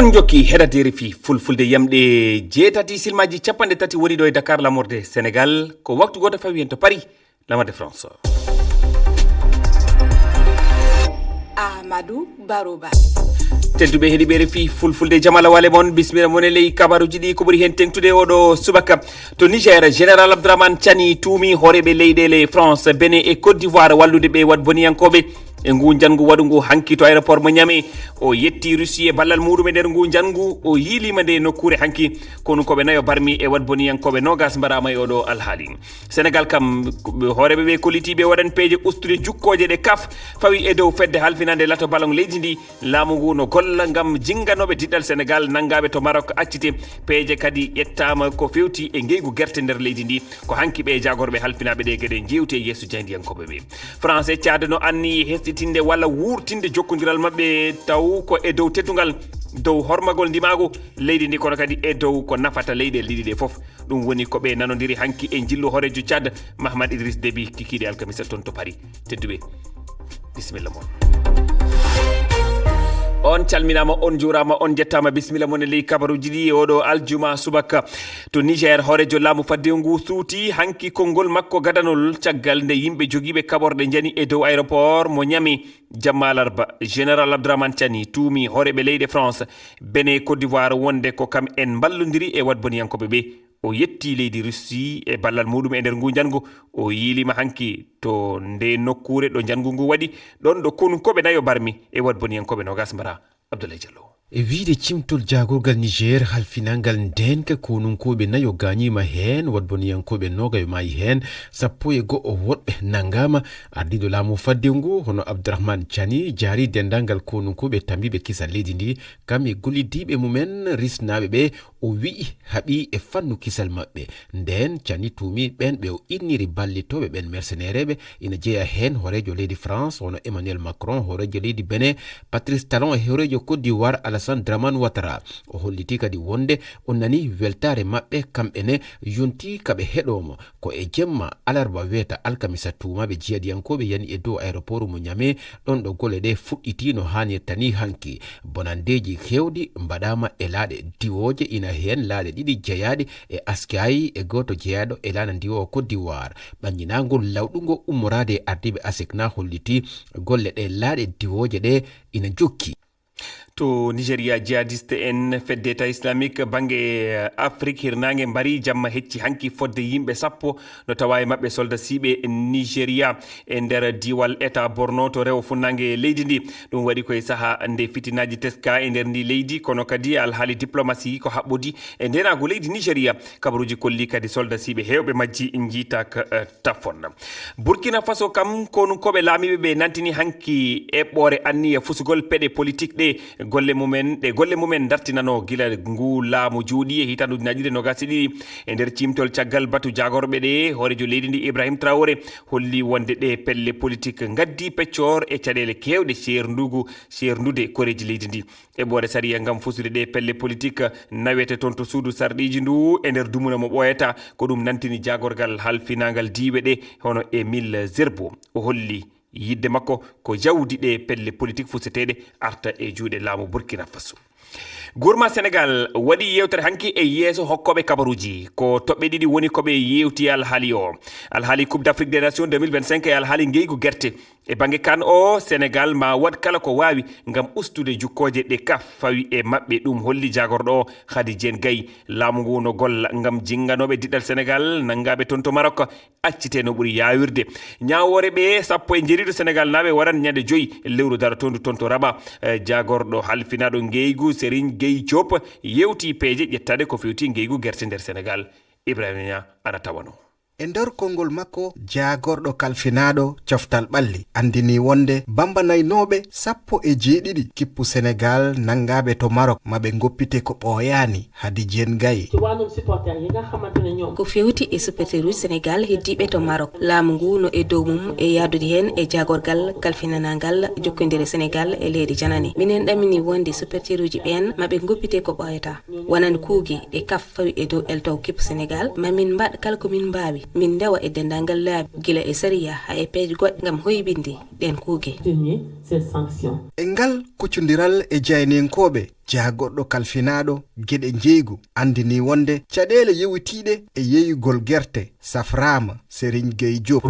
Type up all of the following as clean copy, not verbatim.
oɗon jokki heɗadere fi fulfulde yamɗe jeetati silmaji capanɗe tati woni ɗo e Dakar lamorde Sénégal ko waktu goto fawi en to Paris lamorde France. Amadou Barouba tedduɓe heeɗiɓe fi fulfulde jamala wale mon bismila mon e ley kabaruji ɗi ko ɓuuri hen tengtude oɗo subaka to Niger général Abdourahmane Tiani tuumi hooreɓe leyɗele France Benin et Côte d'Ivoire wallude ɓe wadboniyankoɓe e ngu jangu waɗu ngu hanki to aéroport mo Niamey o yetti Russie e ballal muɗum e nder ngu jangu o yiilima nde nokkure hanki kono koɓe nayo barmi e wadboniyankoɓe nogas mbarama e oɗo alhaali Sénégal kam hooreɓe ɓe kollitiɓe waɗan peeje ustude jukkoje ɗe kaf fawi e dow fedde halfinande lato ballon leydi ndi laamu ngu no golla gam jinganoɓe diɗɗal Sénégal nangaɓe to Maroc accite peeje kadi ƴettama ko fewti e ngeygu guerte nder leydi ndi ko hanki ɓe jagorɓe halfinaɓe ɗe gueɗe jewti e yeeso jeydiyankoɓe ɓe France e Tchad no anni hestitinde walla wurtinde jokkodiral mabɓe taw ko e dow tetugal dow hormagol ndimago leydi ndi kono kadi e dow ko nafata leyɗe ɗiɗi ɗe foof ɗum woni ko ɓe nanodiri hanki e jillu horejo Tchad Mahamad Idriss Déby kikiɗe alkamisa toon to Paris tedduɓe bisimilla moon on calminama on jurama on jettama bisimilla mon e ley kabaruji ɗi oɗo aljuma subaka to Niger horejo laamu fadde ngu suuti hanki konngol makko gadanol caggal nde yimɓe joguiɓe kaɓorɗe jani e dow aéroport mo Niamey jamma alarba général Abdourahmane Tiani tuumi hooreɓe leyɗe France Benin Côte d'Ivoire wonde ko kam en ballodiri e wadboniyankoɓe ɓe o yetti leydi Russie e ballal muɗum e nder ngu jangu o yiilima hanki to nde nokkure ɗo jangu ngu waɗi ɗon ɗo konkoɓe nayo barmi e wadboniyankoɓe nogas mbara Abdoulaye Diallo e wiide cimtol jagorgal Niger halfinangal ndenka konunkoɓe nayo gañima hen wadboniyankoɓe nogayo mayi hen sappo e go'o woɗɓe nangama ardiɗo laamu fadde ngu hono Abdourahmane Tiani jaari dendagal konunkoɓe tambiɓe kisa leydi ndi kam e gollidiɓe mumen risnaɓe ɓe o wi'i haaɓi e fannu kisal mabɓe nden Tiani tuumi ɓen ɓe o inniri ballitoɓe ɓen mercenaire ɓe ina jeeya hen horejo leydi France hono Emmanuel Macron horejo leydi Benin Patrice Talon e horejo Côte d'Ivoire Alassane Dramane Ouattara o holliti kadi wonde o nani weltare mabɓe kamɓene yonti kaɓe heɗomo ko e jemma alarba wiyeta alkamisa tumaɓe jeyadiyankoɓe yani e dow aéroport mo Niamey ɗon ɗo golle ɗe fuɗɗiti no hannirta ni hanki bonandeji hewɗi mbaɗama e laaɗe diwoje ina hen laaɗe ɗiɗi jeeyaɗe e Askayi e goto jeeyaɗo e laaɗa diwo Côte d'Ivoire ɓaññinagol lawɗugo ummorade e ardiɓe ASECNA holliti golle ɗe laaɗe diwoje ɗe ina jokki to Nigeria jihadiste en fedde État islamique banggue Afrique hirnangue mbari jamma hecci hanki fodde yimɓe sappo no tawa e mabɓe soldat siɓe Nigeria e nder diwal État Borno to rewo funnangue leydi ndi ɗum waɗi koye saaha nde fitinaji teska e nder ndi leydi kono kadi alhaali diplomatie ko haɓɓodi e ndenago leydi Nigeria kabaruji kolli kadi soldat siɓe hewɓe majji jiitaka tafon Burkina Faso kam konunkoɓe laamiɓe ɓe nantini hanki eɓɓore anniya fusugol peɗe politique ɗe golle mumen dartinano gila ngu laamu juuɗi e hitanduji naƴiɗe nogasi ɗiɗi e nder cimtol caggal batu jagorɓe ɗe horejo leydi ndi Ibrahim Traoré holli wonde ɗe pelle politique gaddi peccor e caɗele kewɗe sernude koreji leydi ndi e ɓoore sariya gam fusude ɗe pelle politique nawete toon to suudu sarɗiji ndu e nder dumuna mo ɓoyata ko ɗum nantini jagorgal halfinagal diɓe ɗe hono Émile Zerbo o holli yidde makko ko jawdi ɗe pelle politique fuseteɗe arta e juuɗe laamu Burkina Faso Gourma Sénégal waɗi yewtere hanki e yeeso hokkoɓe kabaruji ko toɓɓe ɗiɗi woni koɓe yewti alhaali o alhaali Coupe d'Afrique des Nations 2025 e alhaali ngeygu guerte e banggue kan o Sénégal ma waɗ kala ko wawi gam ustude jukkoje ɗe kaf fawi e mabɓe ɗum holli jagorɗo o Khady Diène Gaye laamu ngu no golla gam jinganoɓe diɗɗal Sénégal nangaɓe toon to Maroc accite no ɓuuri yawirde ñawore ɓe sappo e jeeriɗo Sénégal naɓe waɗan ñande 5 lewru daratondu toon to Rabat jagorɗo halfinaɗo ngeygu Serigne Gueye Diop yewti peeje ƴettade ko fewti ngeygu guerte nder Sénégal Ibrahima Nia ana tawano e nder konngol makko jagorɗo kalfinaɗo coftal ɓalli andini wonde bambanaynoɓe 17 kippu Sénégal nangaɓe to Maroc maɓe goppite ko ɓooyani Khady Diène Gaye ko fewti e supporteruji Sénégal heddiɓe to Maroc laamu ngu no e dow mum e yadude hen e jagorgal kalfinanagal jokkodire Sénégal e leydi janane minen ɗamini wonde supporteruji ɓen maɓe goppite ko ɓoyata wonande kuugue e kaf fawi e dow eltaw kippu Sénégal mamin mbaɗ kala komin mbawi min ndewa e dendagal laabi gila e sariya ha e peeje goɗɗe gam hoybinde ɗen kuugue e ngal kuccodiral e jaynenkoɓe jagorɗo kalfinaɗo gueɗe jeygu andini wonde caɗele yewitiɗe e yeyugol guerte saframa Serigne Gueye Diop.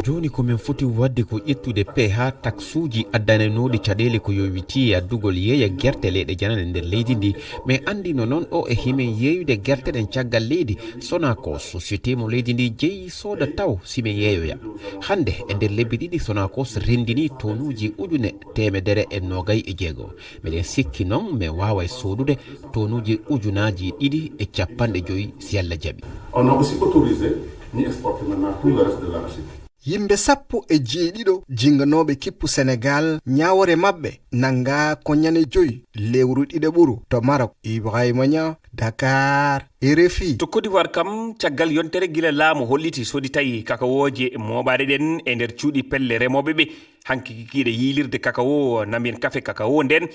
joni komin foti wadde ko ƴettude PH taxuji addanenoɗi caɗele ko yowiti e addugol yeeya guerte leyɗe janane nder leydi ndi mais andino noon o e himen yeeyude guerte ɗen caggal leydi sona ko société mo leydi ndi jeeyi sooda taw simen yeeyoya hande e nder lebbi ɗiɗi Sonacos rendini tonuji ujune temedere e nogay e jeego miɗen sikki noon min wawa e sodude tonuji ujunaji ɗiɗi e capanɗe joyi si Allah jaaɓi. On a aussi autorisé ni exporter maintenant tout le reste de l'arachide. yimɓe 17 jinganoɓe kippu Sénégal ñawore mabɓe nanga ko ñane joyi lewru ɗiɗe ɓuru to Maroc. Ibrahima Niang, Dakar, RFI. to Côte d'Ivoire kam caggal yontere gila laamu holliti sodi tawi kakawoje moɓaɗe ɗen e nder cuuɗi pelle remoɓe ɓe hanki kikiɗe yilirde kakawo nambien kafe kakawo nden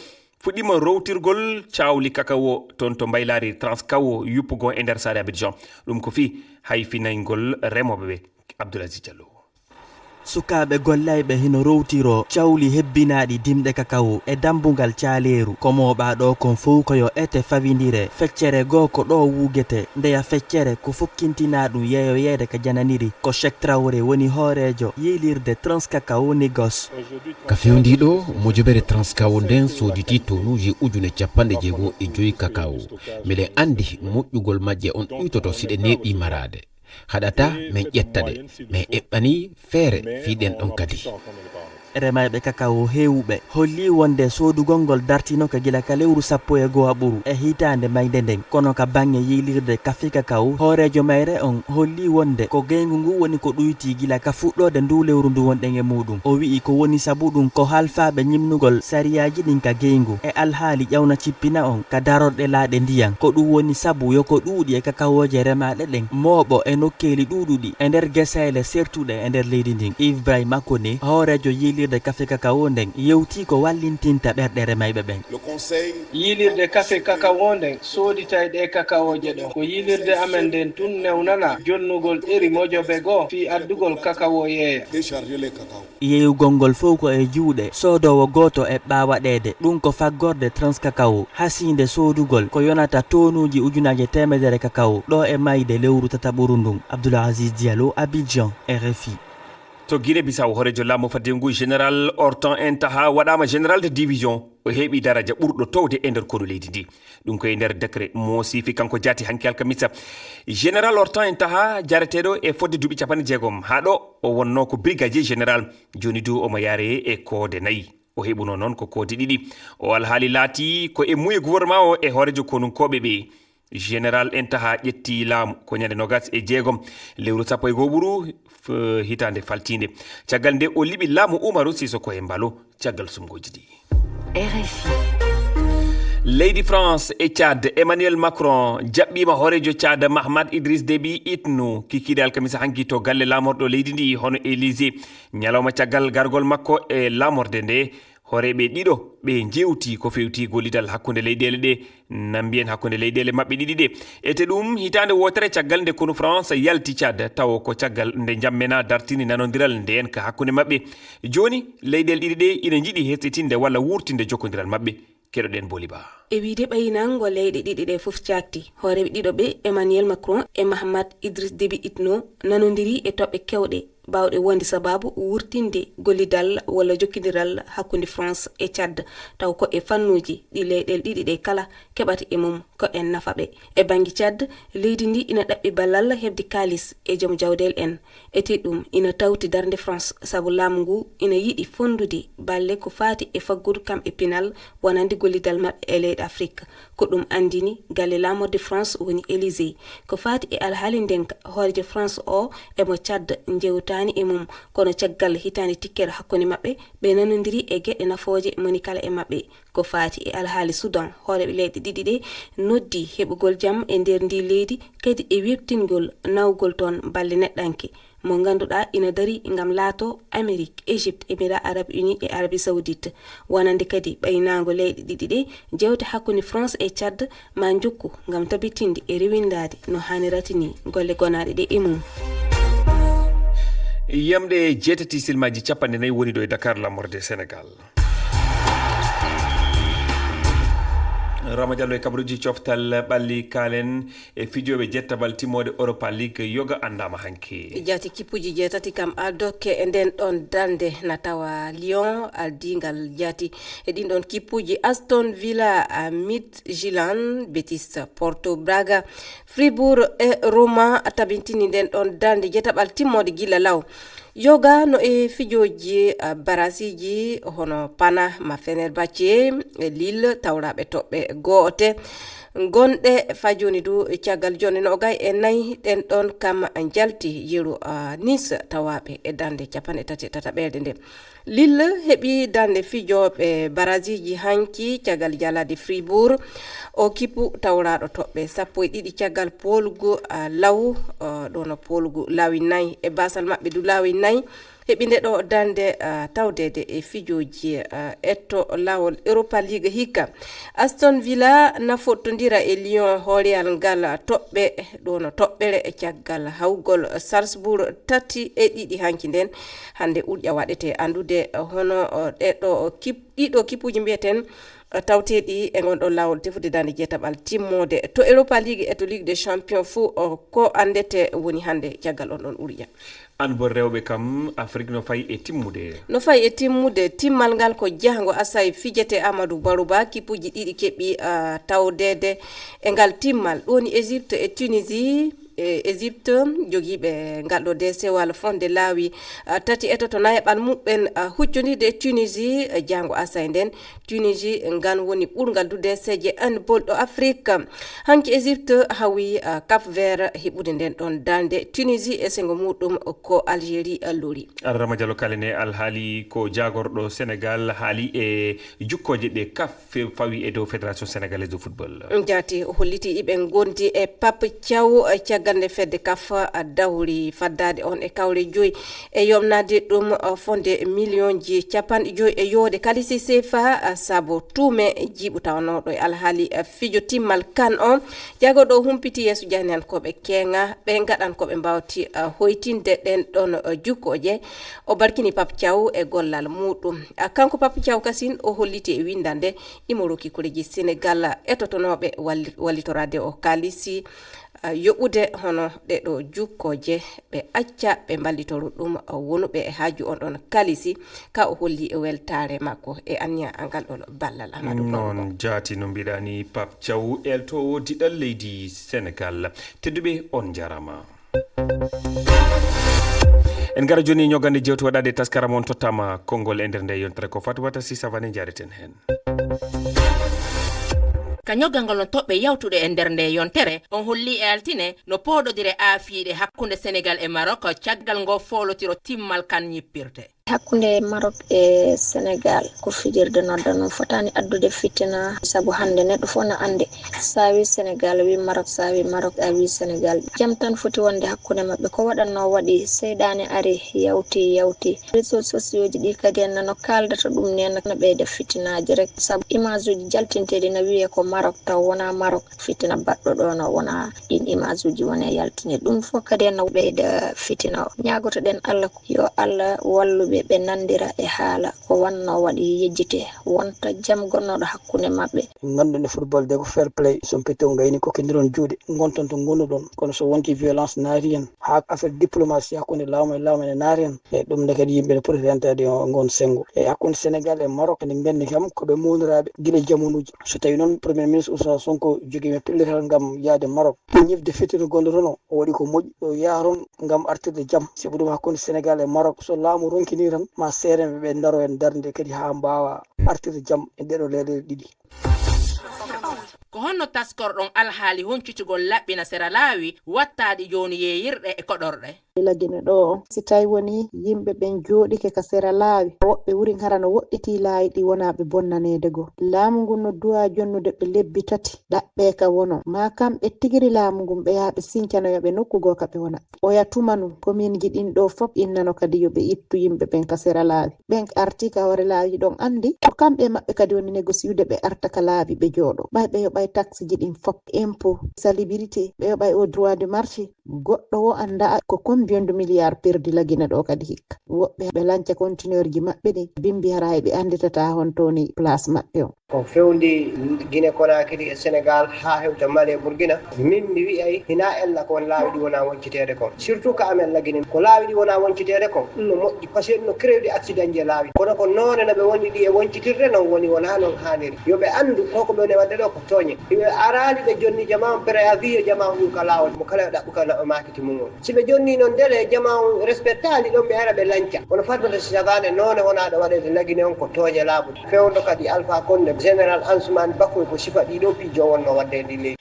fuɗɗima rowtirgol cawli kakawo toon to mbaylari Transkawo yuppugo e nder saare Abidjan ɗum ko fi hay finaygol remoɓe ɓe. Abdoulaziz Diallo. sukaɓe gollayɓe hino rowtiro cawli hebbinaɗi dimɗe kakawo e dambungal caaleru ko moɓaɗo kon fof koyo ete fawidire feccere goo ko ɗo wugete ndeya feccere ko fokkintinaɗum yeeyoyede ka jananiri ko Cheikh Traoré woni hoorejo yilirde Transkakawo Négos. ka fewdiɗo mojobere Transkawo nden soditi tonuji ujune capanɗe jeego e joyi kakawo miɗen andi moƴƴugol majje on ɗuytoto siɗe neeɓi marade haɗata min ƴettade min eɓɓani feere fiɗen ɗon kadi. remayɓe kakawo hewɓe holli wonde sodugolngol dartino ka gila ka lewru 11 ɓuru e hitande mayde nden kono ka bange yilirde kafe kakawo hoorejo mayre on holli wonde ko geygu ngu woni ko ɗuyti gila ka fuɗɗode ndu lewru ndu wonɗen e muɗum o wi'i ko woni sabu ɗum ko halfaɓe ñimnugol sariyaji ɗin ka geygu e alhaali ƴawna cippina on ka darorɗe laaɗe ndiyan ko ɗum woni sabu yo ko ɗuuɗi e kakawoje remaɗe ɗen mooɓo e nokkeli ɗuɗuɗi e nder guesele sertuɗe e nder leydi ndin. Ibrahima Kone hoorejo yilirde kafe kakawo nden yewti ko wallintinta ɓerɗe remayɓe ɓen. yilirde kafe kakawo nden soditayɗe kakawoje ɗo ko yilirde amen nden tun newnana jonnugol ɗeri mojoɓe goo fi addugol kakawo yeeya yeeyugol ngol fof ko e juuɗe soodowo goto e ɓawaɗede ɗum ko faggorde Transkakawo hasinde sodugol ko yonata tonuji ujunaje temedere kakawo ɗo e mayde lewru tataɓuru ndun. Abdoulaziz Diallo, Abidjan, RFI. to Guinée Bissau horejo laamu fadde ngu général Hortan Intaha waɗama général de division o heeɓi daraja ɓurɗo towde e nder kono leydi ndi ɗum koye nder décret mo sifi kanko jaati hanki alkamisa. général Hortan Intaha jareteɗo e fodde duuɓi 60 ha ɗo o wonno ko brigadier général joni du omo yaare e koode 4 o heɓuno noon ko koode 2 o alhaali laati ko e muye gouvernement o e hoorejo konunkoɓe ɓe. général Intaha ƴetti laamu ko ñande 26 lewru 11 ɓuru hitande faltinde caggal nde o liɓi laamu Umaru Sisoko e Mbalo caggal sumgoji ɗi. RFI. leydi France e Tchad Emmanuel Macron jaɓɓima hoorejo Tchad Mahamad Idriss Déby Itno kikiɗe alkamisa hanki to galle lamorɗo leydi ndi hono Élysée ñalawma caggal gargol makko e lamorde nde horeɓe ɗiɗo ɓe jewti ko fewti gollidal hakkude leyɗele ɗe nambiyen hakkude leyɗele mabɓe ɗiɗi ɗe ete ɗum hitande wotere caggal nde kono France yalti Tchad taw ko caggal nde jammena dartini nanodiral nden ka hakkude mabɓe joni leyɗele ɗiɗi ɗe ina jiiɗi hetitinde walla wurtinde jokkodiral mabɓe keɗoɗen Boliba. e wiide ɓaynango leyɗe ɗiɗi ɗe fof cakti hooreɓe ɗiɗo ɓe Emmanuel Macron e Mahamad Idriss Déby Itno nanodiri e toɓɓe kewɗe bawɗe wonde sababu wurtinde gollidal walla jokkodiral hakkude France e Tchad taw ko e fannuji ɗi leyɗele ɗiɗi ɗe kala keɓata e mum ko en nafa ɓe e banggue Tchad leydi ndi ina ɗaɓɓi ballal hebde kalis e joom jawdel en ete ɗum ina tawti darde France saabu laamu ngu ina yiɗi fondude balle ko fati e faggudu kamɓe pinal wonande gollidal mabɓe e leyɗe Afrique ko ɗum andini galle lamorde France woni Élysée ko fati e alhaali ndenka hoorejo France o emo Tchad jewtani e mum kono caggal hitande tikkere hakkude mabɓe ɓe nanodiri e gueɗe nafoje moni kala e mabɓe ko fati e alhaali Soudan hooreɓe leyɗe ɗiɗi ɗe noddi heɓugol jaam e nder ndi leydi kadi e webtingol nawgol toon balle neɗɗanke mo ganduɗa ina dari gam laato Amérique Égypte Émirats Arabes Unis e Arabie Saoudite wonande kadi ɓaynago leyɗe ɗiɗi ɗe jewte hakkude France e Tchad ma jokku gam tabitinde e rewindade no hanirata ni golle gonaɗe ɗe e mum. yamɗe 7 silmaji 4 woni ɗo e Dakar lamorde Sénégal. Rama Diallo e kabruji coftal ɓalli kalen e fijoɓe jettabal timmode Europa League yoga andama hanki jati kippuji jeetati kam aldokke e nden ɗon dande na tawa Lyon aldingal jati e ɗin ɗon kippuji Aston Villa, Midtjylland, Betis, Porto, Braga, Fribourg e Roma tabintini nden ɗon dande jetaɓal timmode gila law yoga no e fijoji barasiji hono Pana ma Fenerbahce e Lille tawraɓe toɓɓe goote gonɗe fajoni du caggal joni no gay e nayi ɗen ɗon kam jalti yeru Nice tawaɓe e dande capanɗe tati tataɓelde nde Lille heɓi dande fijoɓe barasiji hanki caggal jalade Fribourg o kippu tawraɗo toɓɓe 12 caggal polugu law ɗono polugu lawi nayi e basal maɓɓe du lawi nayi heɓi nde ɗo dande tawdede e fijoji etto lawol Europa League hikka Aston Villa nafottodira e Lyon hooreyal ngal toɓɓe ɗono toɓɓere e caggal hawgol Salzburg 3-2 hanki nden hande urƴa waɗete andude hono ɗiɗo kippuji mbiyeten tawteɗi e gonɗo lawol tefude dande jetaɓal timmode to Europa League e to Ligue des Champions fu ko andete woni hande caggal on ɗon urƴa an bo rewɓe kam Afrique no fayi e timmude timmal ngal ko jahango asay fijete Amadou Barouba kippuji ɗiɗi keɓi tawdede e ngal timmal ɗoni Égypte e Tunisie Égypte jogiiɓe ngalɗo desewal fonde laawi tati etoto nayeɓal muɓɓen huccondirde e Tunisie jango asay nden Tunisie ngan woni ɓurgal du deseje handball ɗo Afrique hanki Égypte hawi Cap Vert heɓude nden ɗon dande Tunisie e sengo muɗum ko Algérie lori Rama Diallo kalene alhaali ko jagorɗo Sénégal haali e jukkoje ɗe CAF fawi e dow Fédération sénégalaise de football jati holliti iɓe gondi e Pape Thiaw gande fedde CAF dawri faddade on e kawre joyi e yomnade ɗum fonde million ji capanɗe joyi e yoode kalisi CFA sabo tume jiɓu tawanoɗo e alhaali fijo timmal kan on jagoɗo humpiti yeeso jahnen koɓe kenga ɓe gaɗan koɓe mbawti hoytinde ɗen ɗon jukkoje o barkini Pape Thiaw e gollal muɗum kanko Pape Thiaw kasin o holliti e windande imoroki koreji Sénégal etotonoɓe wallitorade o kalisi yoɓude hono ɗeɗo jukkoje ɓe acca ɓe mballitoro ɗum wonuɓe e haaju on ɗon kalisi ka o holli e weltare makko e anniya ngal ɗon ballal Amadou noon jaati no mbiɗani Pape Thiaw eltowo diɗal leydi Sénégal tedduɓe on jarama en gara joni ñogande jewte waɗade taskara mon tottama konngol e nder nde yontere ko Fatoumata Sisavane jareten hen ka ñoggal ngol no toɓɓe yawtuɗe e nder nde yontere on holli e altine no poɗodire aafiiɗe hakkunde Sénégal e Maroc caggal ngo folotiro timmal kan ñippirte hakkunde Maroc e Sénégal ko fijirde nodda non fotani addude fitina sabu hande neɗɗo fof no ande sa wi Sénégal wi Maroc sa wi Maroc a wi Sénégal jam tan foti wonde hakkunde mabɓe ko waɗanno waɗi seyɗane ari yawti réseaux sociaux ji ɗi kadi en no kaldata ɗum ne no ɓeyde fitinaji rek sabu image uji jaltinteɗi no wiye ko Maroc taw wona Maroc fitina baɗɗo ɗo no wona ɗin image uji wone yaltine ɗum fof kadi en no ɓeyda fitina o ñagotoɗen Allah yo Allah walluɓe ɓe nandira e haala ko wanno waɗi yejjite wonta jam gonnoɗo hakkunde maɓɓe gandude football de ko fair play sompito gayni kokkidiron juuɗe gonton to gonnuɗon kono so wonti violence naari hen ha affaire diplomatie hakkunde lawma e lawma ne naari hen e ɗum nde kadi yimɓe ne poti rentade gon sengo e hakkunde Sénégal e Maroc ene gandi kam koɓe moniraɓe guila jamonuji so tawi noon premier ministre Ousmane Sonko jogui men pellital gam yaade Maroc ñifde fittino gonɗo toon o waɗi ko moƴƴi o yaha toon gam artirde jaam sibu ɗum hakkunde Sénégal e Maroc so laamu ronkini tan ma seerenɓe ɓe daro en darde kadi ha mbawa artirde jaam e ɗeɗo leyɗele ɗiɗi ko honno taskorɗon alhaali huncitugol laɓɓina sera laawi wattaɗi joni yeyirɗe e koɗorɗe lagine ɗo si tawi woni yimɓe ɓen jooɗike ka sera laawi woɓɓe wuri harano woɗɗiti laayi ɗi wonaɓe bonnanede go laamu ngun no duwa jonnude ɓe lebbi tati ɗaɓɓe ka wono ma kamɓe tigiri laamu ngun ɓe yaaɓe sincanoyoɓe nokkugo ka ɓe wona oya tumanu commune ji ɗin ɗo foof innano kadi yoɓe ittu yimɓe ɓen ka sera laawi ɓen arti ka hoore laawi ɗon andi ko kamɓe maɓɓe kadi woni négociude ɓe arta ka laawi ɓe jooɗo ɓay ɓe yoɓay taxe ji ɗin foof impôt salubrité ɓe yoɓay au droit de marché goɗɗo o anda ko combien de milliard perdi lagina ɗo kadi hikka woɓɓe ɓe lanca conteneur ji maɓɓe ɗi bimbi hara e ɓe anditata hon toni place maɓɓe o ko fewndi Guinée Conakry e Sénégal ha hewta Mali e Burkina min mi wi'ay hina ella ko laawi ɗi wona woncitede kon surtout ka amen lagine ko laawi ɗi wona woncitede kon ɗum no moƴƴi par ce que no crédi accident je laawi kono ko noone no ɓe woni ɗi e woncitirde noon woni wona noon hanniri yoɓe andu koko ɓe woni wadde ɗo ko tooñe ɓe arani ɓe jonni jama préavis yo jama ɗum ka laawol mo kala ɗaɓɓu ka makiti mum on si ɓe jonni noon dele jama respectali ɗon ɓe ara ɓe lanca kono fatmata sagane noone wona ɗo waɗede lagine on ko tooñe laaɓude fewndo kadi Alpha Condé général Ansoumane Bakhoy ko sifa ɗiɗo piijo wonno wadde ndi leydi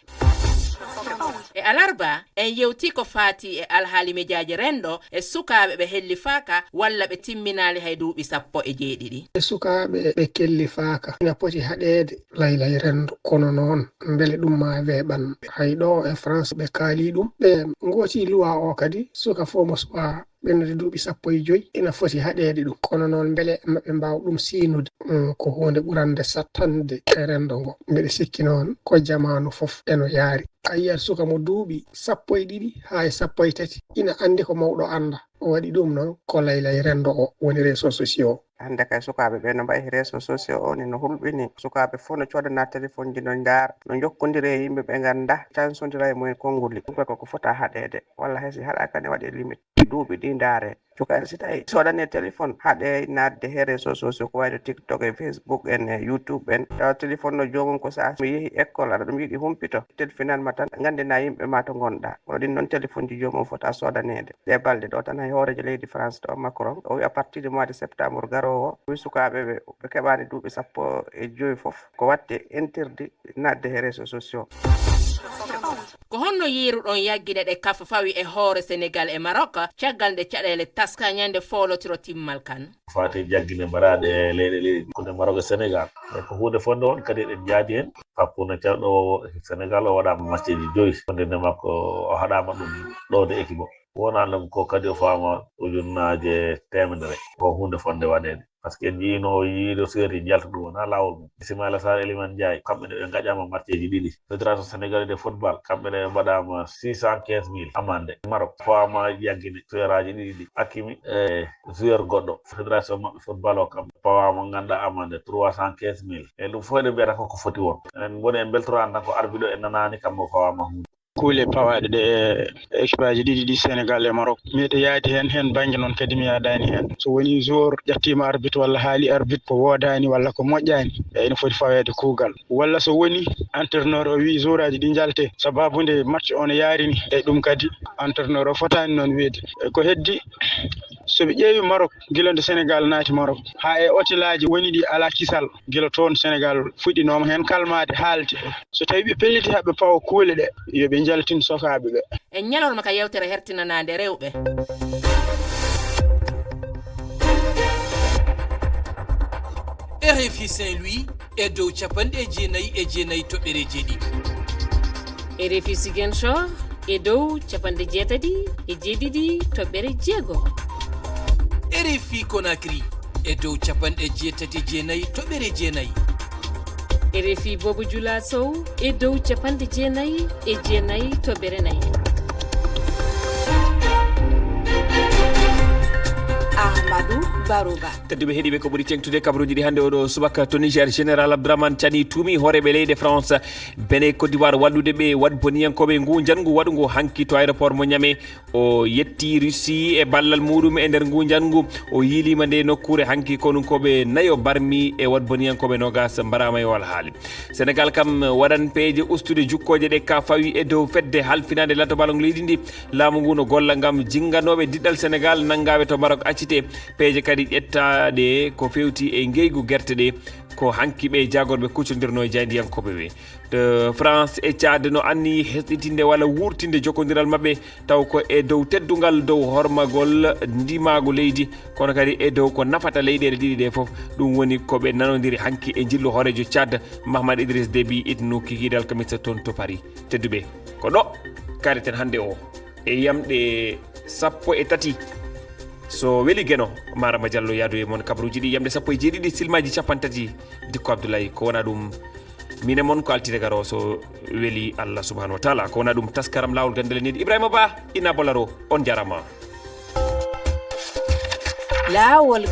e alarba en yewti ko faati e alhaali mediaji renɗo e sukaɓe ɓe helli faaka walla ɓe timminali hay duuɓi 17 e sukaɓe ɓe kelli faaka ina poti haɗede laylay renndo kono noon beele ɗum ma weeɓan hay ɗo e France ɓe kaali ɗum ɓe gooti luwa o kadi suka fo mo suwa ɓennude duuɓi 15 ina foti haɗede ɗum kono noon beele maɓe mbawa ɗum siinude ko hunde ɓurande sattande e renndo ngo mbeɗa sikki noon ko jamanu fof eno yaari a yiyat suka mo duuɓi 12 ha e 13 ina andi ko mawɗo anda o waɗi ɗum noon ko laylay renndo o woni réseaux sociaux hande kay sukaɓe ɓe no mbayi réseaux sociaux o ni no hulɓini sukaɓe fof no coodana téléphone ji no ndaara no jokkodiri e yimɓe ɓe ganda cansodira e mumen konnguli ɗum koko fota haɗede walla haysi haɗaka ne waɗi limite duuɓi ɗi ndaare cuka si tawi sodane téléphone haɗe nadde he réseaux sociaux ko wayno TikTok e Facebook en e YouTube en tawa téléphone no jomum ko sa mi yeehi école aɗa ɗum yiɗi humpito tel finalement tan gandina yimɓe ma to gonɗa kono ɗin noon téléphone ji jomum fota sodanede ɗe balɗe ɗo tan hay hoorejo leydi France ɗo Macron o wi à partir du mois de septembre garowo wi sukaɓe ɓe keɓani duuɓi 15 fof ko watte interdit nadde he réseaux sociaux ko honno yiruɗon yaggine ɗe kafa fawi e hoore Sénégal e Maroc caggal nde caɗele taska ñande folotiro timmal kan fati jaggine mbaraɗe leyɗe kunde Maroc e Sénégal e ko hunde fonde on kadi eɗen jaadi hen pappuno cewɗo Sénégal o waɗama matcheji 5 fondende makko o haɗama ɗum ɗode équipe o wona ɗum ko kadi o fama ujunnaje 100 ko hunde fonde waɗede par ce que en jiino yiiɗo seeri jalta ɗum wona lawol mum Ismaïla Sarr Elimane Ndiaye kamɓe ne ɓe gaƴama matcheji 2 fédération sénégalais de football kamɓe ne mbaɗama 615 000 amande Maroc fama yaggine joueur aji ɗiɗi Hakimi e joueur goɗɗo fédération maɓɓe football o kamɓe pawama ganduɗa amande 315 000 e ɗum fof eɗen mbiyata koko foti won enen boni en beltorani tan ko arbitre o e nanani kamɓe fawama hunde kuule pawaɗe ɗe équipe aji ɗiɗi ɗi Sénégal e Maroc miɗa yaadi hen banggue noon kadi mi yaadani hen so woni joueur ƴattima arbitre walla haali arbitre ko wodani walla ko moƴƴani ene foti fawede kuugal walla so woni entraîneur o wi joueur aji ɗi jalte sababude match o no yarini e ɗum kadi entraîneur o fotani noon wiide ko heddi soɓe ƴeewi Maroc guila nde Sénégal naati Maroc ha e hôtelaji woni ɗi ala kisal guila toon Sénégal fuɗɗinoma hen kalmade haalde so tawi ɓe pelliti haɓe pawa kuule ɗe yoɓe jaltin sokaɓe ɓe e ñalorma ka yewtere hertinanade rewɓe RFI Saint-Louis e dow 99.9 toɓɓere jeeɗiɗi RFI Ziguinchor e dow 87.7 toɓɓere jeegom RFI Conakry e dow 89 toɓɓere jeenayyi RFI Bobo Dioula Sow e dow 99.9 toɓɓere nayyi Ahmadou Barouba tedduɓe heeɗiɓe ko ɓuri tengtude kabaruji ɗi hannde oɗo subaka to Niger général Abdourahmane Tiani tuumi hooreɓe leydi France bene Côte d'Ivoire wallude ɓe waɗ boniyankoɓe ngu jangu waɗugo hanki to aéroport mo Niamey o yetti Russie e ballal muɗum e nder ngu jangu o yiilima nde nokkure hanki konunkoɓe nayo barmi e waɗ boniyankoɓe nogas mbarama e wal haali Sénégal kam waɗan peeje ustude jukkoje ɗe ka fawi e dow fedde halfinade latobalo leydi ndi laamu ngu no golla gam jingganoɓe diɗɗal Sénégal nangaɓe to Maroc accite peeje kadi ƴettade ko fewti e ngeygu guerte ɗe ko hanki ɓe jagorɓe kuccodirno e jaydiyankoɓe ɓe de France e Tchad no anni hesɗitinde walla wurtinde jokkodiral mabɓe taw ko e dow teddugal dow hormagol ndimago leydi kono kadi e dow ko nafata leyɗele ɗiɗi ɗe foof ɗum woni koɓe nanodiri hanki e jillu hoorejo Tchad Mahamad Idriss Déby itnu kikidal kamisa toon to Paris tedduɓe ko ɗo kareten hannde o e yamɗe 13 so weli gueno Marama Diallo yaadu e mon kabaruji ɗi yamde 17 silmaji 30 Dikko Abdoulaye ko wona ɗum mine mon ko altide garo so weli Allah subhanahu wa ta'ala ko na dum taskaram lawol gandele ni Ibrahima Ba ina bolaro on jarama lawol